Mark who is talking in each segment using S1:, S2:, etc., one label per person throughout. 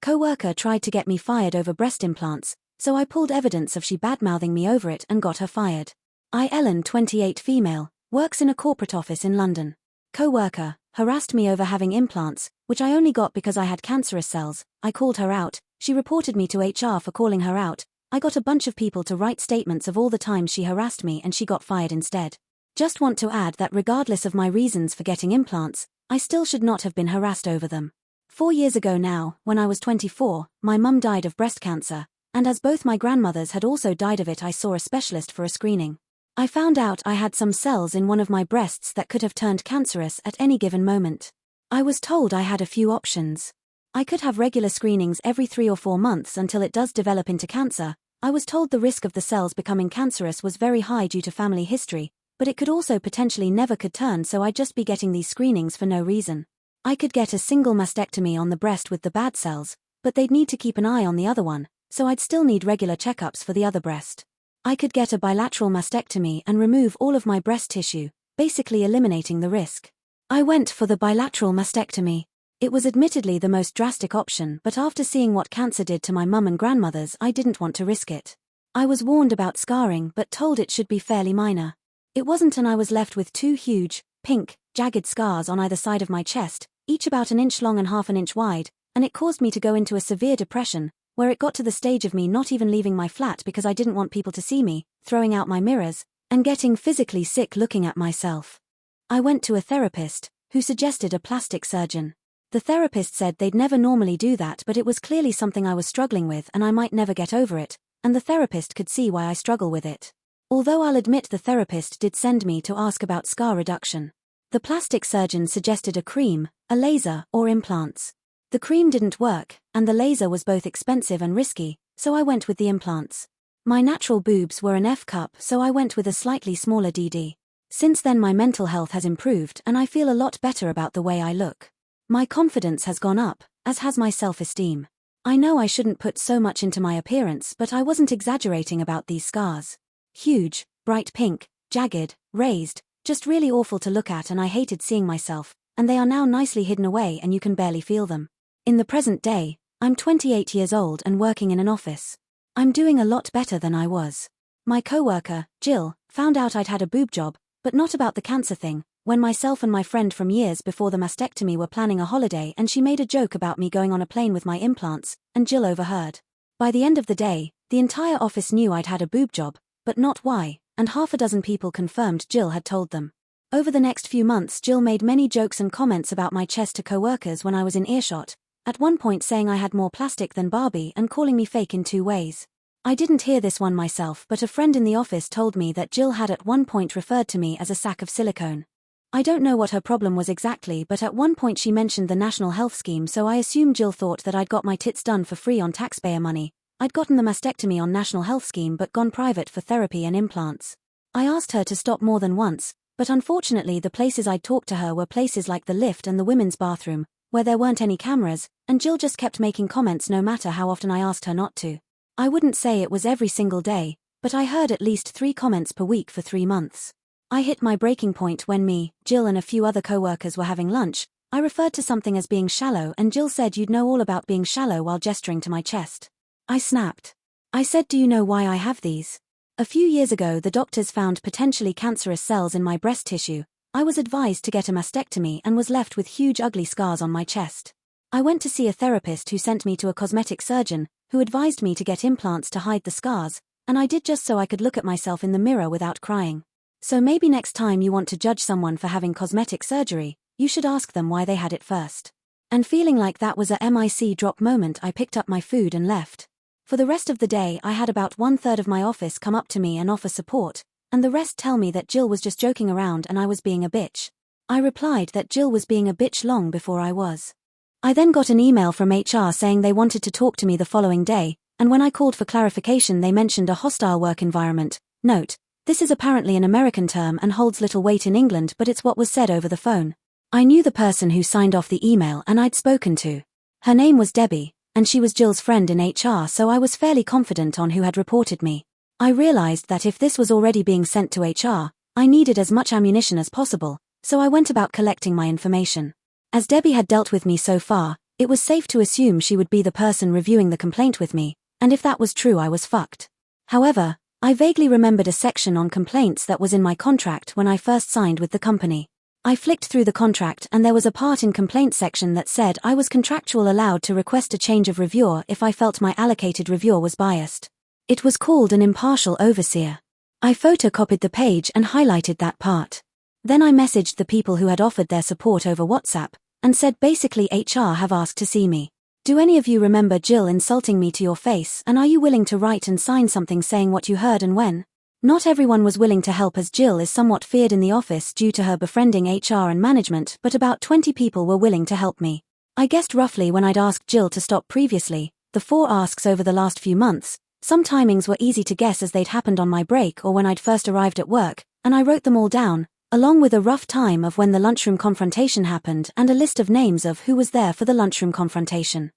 S1: Coworker tried to get me fired over breast implants, so I pulled evidence of she badmouthing me over it and got her fired. Ellen, 28, female, works in a corporate office in London. Coworker harassed me over having implants, which I only got because I had cancerous cells. I called her out. She reported me to HR for calling her out. I got a bunch of people to write statements of all the times she harassed me and she got fired instead. Just want to add that regardless of my reasons for getting implants, I still should not have been harassed over them. 4 years ago now, when I was 24, my mum died of breast cancer, and as both my grandmothers had also died of it, I saw a specialist for a screening. I found out I had some cells in one of my breasts that could have turned cancerous at any given moment. I was told I had a few options. I could have regular screenings every 3 or 4 months until it does develop into cancer. I was told the risk of the cells becoming cancerous was very high due to family history, but it could also potentially never could turn, so I'd just be getting these screenings for no reason. I could get a single mastectomy on the breast with the bad cells, but they'd need to keep an eye on the other one, so I'd still need regular checkups for the other breast. I could get a bilateral mastectomy and remove all of my breast tissue, basically eliminating the risk. I went for the bilateral mastectomy. It was admittedly the most drastic option, but after seeing what cancer did to my mum and grandmothers, I didn't want to risk it. I was warned about scarring but told it should be fairly minor. It wasn't, and I was left with 2 huge, pink, jagged scars on either side of my chest, each about 1 inch long and half an inch wide, and it caused me to go into a severe depression, where it got to the stage of me not even leaving my flat because I didn't want people to see me, throwing out my mirrors, and getting physically sick looking at myself. I went to a therapist, who suggested a plastic surgeon. The therapist said they'd never normally do that, but it was clearly something I was struggling with and I might never get over it, and the therapist could see why I struggle with it. Although I'll admit the therapist did send me to ask about scar reduction. The plastic surgeon suggested a cream, a laser, or implants. The cream didn't work, and the laser was both expensive and risky, so I went with the implants. My natural boobs were an F cup, so I went with a slightly smaller DD. Since then my mental health has improved and I feel a lot better about the way I look. My confidence has gone up, as has my self-esteem. I know I shouldn't put so much into my appearance, but I wasn't exaggerating about these scars. Huge, bright pink, jagged, raised, just really awful to look at, and I hated seeing myself, and they are now nicely hidden away and you can barely feel them. In the present day, I'm 28 years old and working in an office. I'm doing a lot better than I was. My coworker, Jill, found out I'd had a boob job, but not about the cancer thing, when myself and my friend from years before the mastectomy were planning a holiday, and she made a joke about me going on a plane with my implants, and Jill overheard. By the end of the day, the entire office knew I'd had a boob job, but not why, and half a dozen people confirmed Jill had told them. Over the next few months, Jill made many jokes and comments about my chest to coworkers when I was in earshot, at one point saying I had more plastic than Barbie and calling me fake in 2 ways. I didn't hear this one myself, but a friend in the office told me that Jill had at one point referred to me as a sack of silicone. I don't know what her problem was exactly, but at one point she mentioned the National Health Scheme, so I assume Jill thought that I'd got my tits done for free on taxpayer money. I'd gotten the mastectomy on National Health Scheme but gone private for therapy and implants. I asked her to stop more than once, but unfortunately the places I'd talked to her were places like the lift and the women's bathroom, where there weren't any cameras, and Jill just kept making comments no matter how often I asked her not to. I wouldn't say it was every single day, but I heard at least 3 comments per week for 3 months. I hit my breaking point when me, Jill and a few other co-workers were having lunch. I referred to something as being shallow and Jill said you'd know all about being shallow while gesturing to my chest. I snapped. I said, do you know why I have these? A few years ago the doctors found potentially cancerous cells in my breast tissue. I was advised to get a mastectomy and was left with huge ugly scars on my chest. I went to see a therapist who sent me to a cosmetic surgeon, who advised me to get implants to hide the scars, and I did just so I could look at myself in the mirror without crying. So maybe next time you want to judge someone for having cosmetic surgery, you should ask them why they had it first. And feeling like that was a mic drop moment, I picked up my food and left. For the rest of the day I had about 1/3 of my office come up to me and offer support, and the rest tell me that Jill was just joking around and I was being a bitch. I replied that Jill was being a bitch long before I was. I then got an email from HR saying they wanted to talk to me the following day, and when I called for clarification they mentioned a hostile work environment. Note, this is apparently an American term and holds little weight in England, but it's what was said over the phone. I knew the person who signed off the email and I'd spoken to. Her name was Debbie, and she was Jill's friend in HR, so I was fairly confident on who had reported me. I realized that if this was already being sent to HR, I needed as much ammunition as possible, so I went about collecting my information. As Debbie had dealt with me so far, It was safe to assume she would be the person reviewing the complaint with me, and if that was true I was fucked. However, I vaguely remembered a section on complaints that was in my contract when I first signed with the company. I flicked through the contract and there was a part in complaint section that said I was contractual allowed to request a change of reviewer if I felt my allocated reviewer was biased. It was called an impartial overseer. I photocopied the page and highlighted that part. Then I messaged the people who had offered their support over WhatsApp, and said basically HR have asked to see me. Do any of you remember Jill insulting me to your face, and are you willing to write and sign something saying what you heard and when? Not everyone was willing to help as Jill is somewhat feared in the office due to her befriending HR and management, but about 20 people were willing to help me. I guessed roughly when I'd asked Jill to stop previously, the 4 asks over the last few months. Some timings were easy to guess as they'd happened on my break or when I'd first arrived at work, and I wrote them all down, along with a rough time of when the lunchroom confrontation happened and a list of names of who was there for the lunchroom confrontation.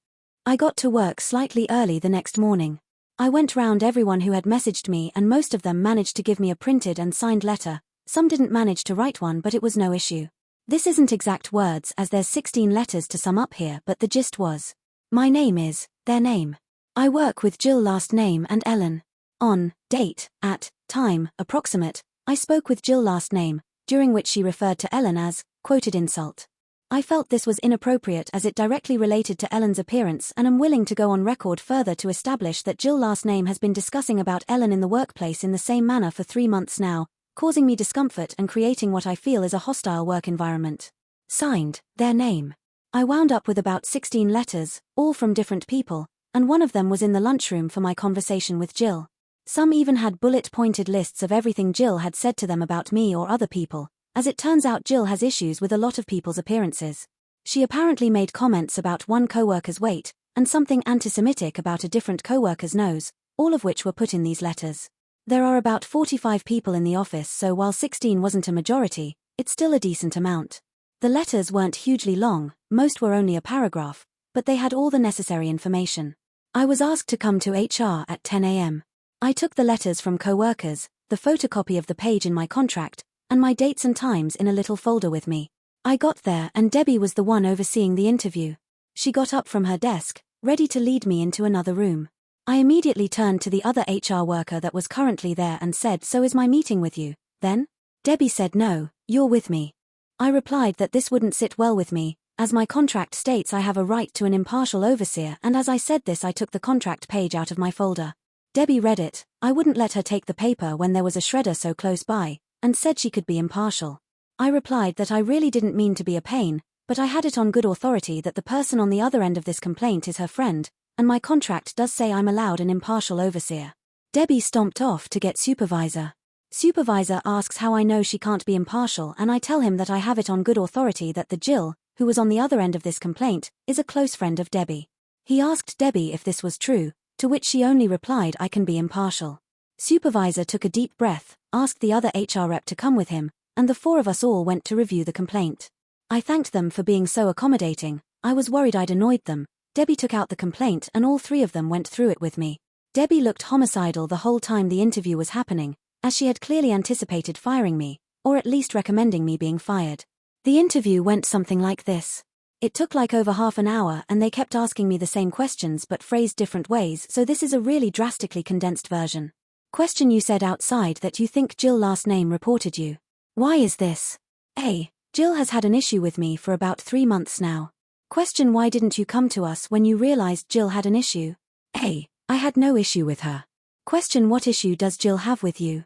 S1: I got to work slightly early the next morning. I went round everyone who had messaged me and most of them managed to give me a printed and signed letter. Some didn't manage to write one, but it was no issue. This isn't exact words as there's 16 letters to sum up here, but the gist was, my name is, their name. I work with Jill last name and Ellen. On, date, at, time, approximate, I spoke with Jill last name, during which she referred to Ellen as, quoted insult. I felt this was inappropriate as it directly related to Ellen's appearance and am willing to go on record further to establish that Jill last name has been discussing about Ellen in the workplace in the same manner for 3 months now, causing me discomfort and creating what I feel is a hostile work environment. Signed, their name. I wound up with about 16 letters, all from different people, and one of them was in the lunchroom for my conversation with Jill. Some even had bullet-pointed lists of everything Jill had said to them about me or other people. As it turns out, Jill has issues with a lot of people's appearances. She apparently made comments about one coworker's weight, and something anti-Semitic about a different coworker's nose, all of which were put in these letters. There are about 45 people in the office, so while 16 wasn't a majority, it's still a decent amount. The letters weren't hugely long, most were only a paragraph, but they had all the necessary information. I was asked to come to HR at 10 a.m. I took the letters from coworkers, the photocopy of the page in my contract, and my dates and times in a little folder with me. I got there and Debbie was the one overseeing the interview. She got up from her desk, ready to lead me into another room. I immediately turned to the other HR worker that was currently there and said, "So is my meeting with you, then?" Debbie said, "No, you're with me." I replied that this wouldn't sit well with me, as my contract states I have a right to an impartial overseer, and as I said this I took the contract page out of my folder. Debbie read it. I wouldn't let her take the paper when there was a shredder so close by, and said she could be impartial. I replied that I really didn't mean to be a pain, but I had it on good authority that the person on the other end of this complaint is her friend, and my contract does say I'm allowed an impartial overseer. Debbie stomped off to get supervisor. Supervisor asks how I know she can't be impartial, and I tell him that I have it on good authority that the Jill, who was on the other end of this complaint, is a close friend of Debbie. He asked Debbie if this was true, to which she only replied I can be impartial. Supervisor took a deep breath, asked the other HR rep to come with him, and the 4 of us all went to review the complaint. I thanked them for being so accommodating. I was worried I'd annoyed them. Debbie took out the complaint and all 3 of them went through it with me. Debbie looked homicidal the whole time the interview was happening, as she had clearly anticipated firing me, or at least recommending me being fired. The interview went something like this. It took like over half an hour and they kept asking me the same questions but phrased different ways, so this is a really drastically condensed version. Question: you said outside that you think Jill last name reported you. Why is this? A. Jill has had an issue with me for about 3 months now. Question: why didn't you come to us when you realized Jill had an issue? A. I had no issue with her. Question: what issue does Jill have with you?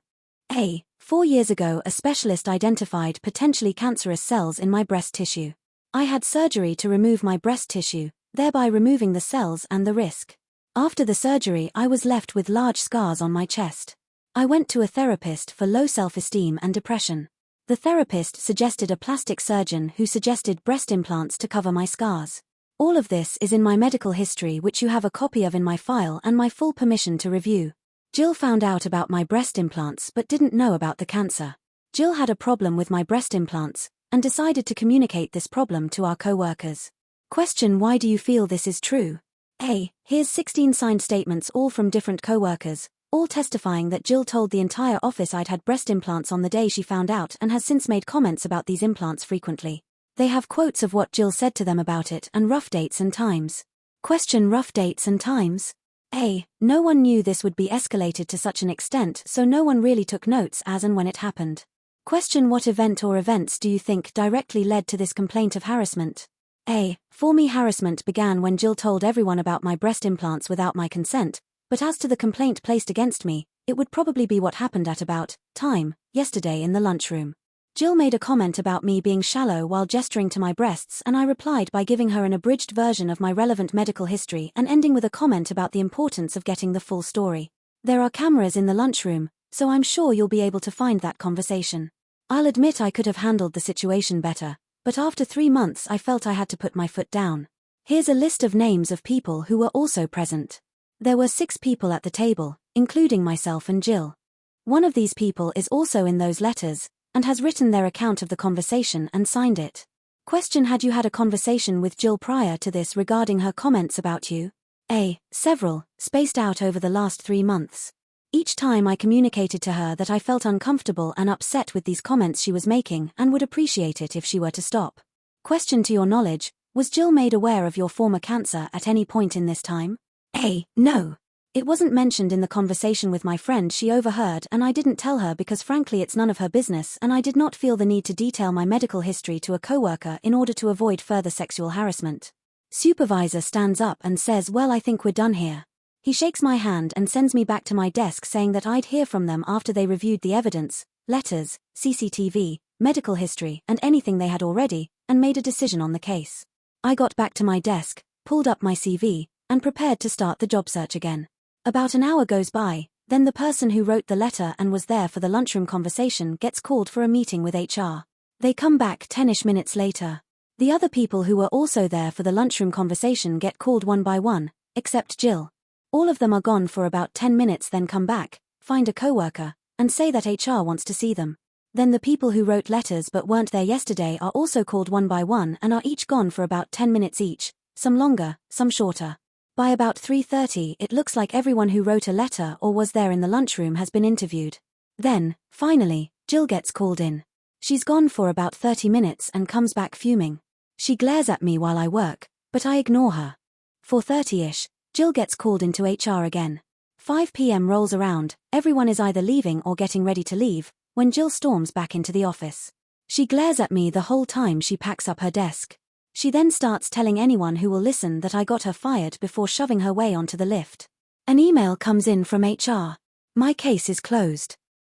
S1: A. 4 years ago a specialist identified potentially cancerous cells in my breast tissue. I had surgery to remove my breast tissue, thereby removing the cells and the risk. After the surgery I was left with large scars on my chest. I went to a therapist for low self-esteem and depression. The therapist suggested a plastic surgeon who suggested breast implants to cover my scars. All of this is in my medical history, which you have a copy of in my file and my full permission to review. Jill found out about my breast implants but didn't know about the cancer. Jill had a problem with my breast implants and decided to communicate this problem to our co-workers. Question: why do you feel this is true? A. Here's 16 signed statements all from different co-workers, all testifying that Jill told the entire office I'd had breast implants on the day she found out and has since made comments about these implants frequently. They have quotes of what Jill said to them about it and rough dates and times. Question: rough dates and times? A. No one knew this would be escalated to such an extent, so no one really took notes as and when it happened. Question: what event or events do you think directly led to this complaint of harassment? A. For me, harassment began when Jill told everyone about my breast implants without my consent, but as to the complaint placed against me, it would probably be what happened at about time yesterday in the lunchroom. Jill made a comment about me being shallow while gesturing to my breasts, and I replied by giving her an abridged version of my relevant medical history and ending with a comment about the importance of getting the full story. There are cameras in the lunchroom, so I'm sure you'll be able to find that conversation. I'll admit I could have handled the situation better, but after 3 months I felt I had to put my foot down. Here's a list of names of people who were also present. There were 6 people at the table, including myself and Jill. One of these people is also in those letters, and has written their account of the conversation and signed it. Question: had you had a conversation with Jill prior to this regarding her comments about you? A. Several, spaced out over the last 3 months. Each time I communicated to her that I felt uncomfortable and upset with these comments she was making and would appreciate it if she were to stop. Question: to your knowledge, was Jill made aware of your former cancer at any point in this time? A. No. It wasn't mentioned in the conversation with my friend she overheard, and I didn't tell her because frankly it's none of her business, and I did not feel the need to detail my medical history to a coworker in order to avoid further sexual harassment. Supervisor stands up and says, "Well, I think we're done here." He shakes my hand and sends me back to my desk saying that I'd hear from them after they reviewed the evidence, letters, CCTV, medical history and anything they had already, and made a decision on the case. I got back to my desk, pulled up my CV, and prepared to start the job search again. About an hour goes by, then the person who wrote the letter and was there for the lunchroom conversation gets called for a meeting with HR. They come back 10-ish minutes later. The other people who were also there for the lunchroom conversation get called one by one, except Jill. All of them are gone for about 10 minutes, then come back, find a coworker, and say that HR wants to see them. Then the people who wrote letters but weren't there yesterday are also called one by one and are each gone for about 10 minutes each, some longer, some shorter. By about 3:30 it looks like everyone who wrote a letter or was there in the lunchroom has been interviewed. Then, finally, Jill gets called in. She's gone for about 30 minutes and comes back fuming. She glares at me while I work, but I ignore her. 4:30-ish, Jill gets called into HR again. 5 p.m. rolls around, everyone is either leaving or getting ready to leave, when Jill storms back into the office. She glares at me the whole time she packs up her desk. She then starts telling anyone who will listen that I got her fired before shoving her way onto the lift. An email comes in from HR. My case is closed.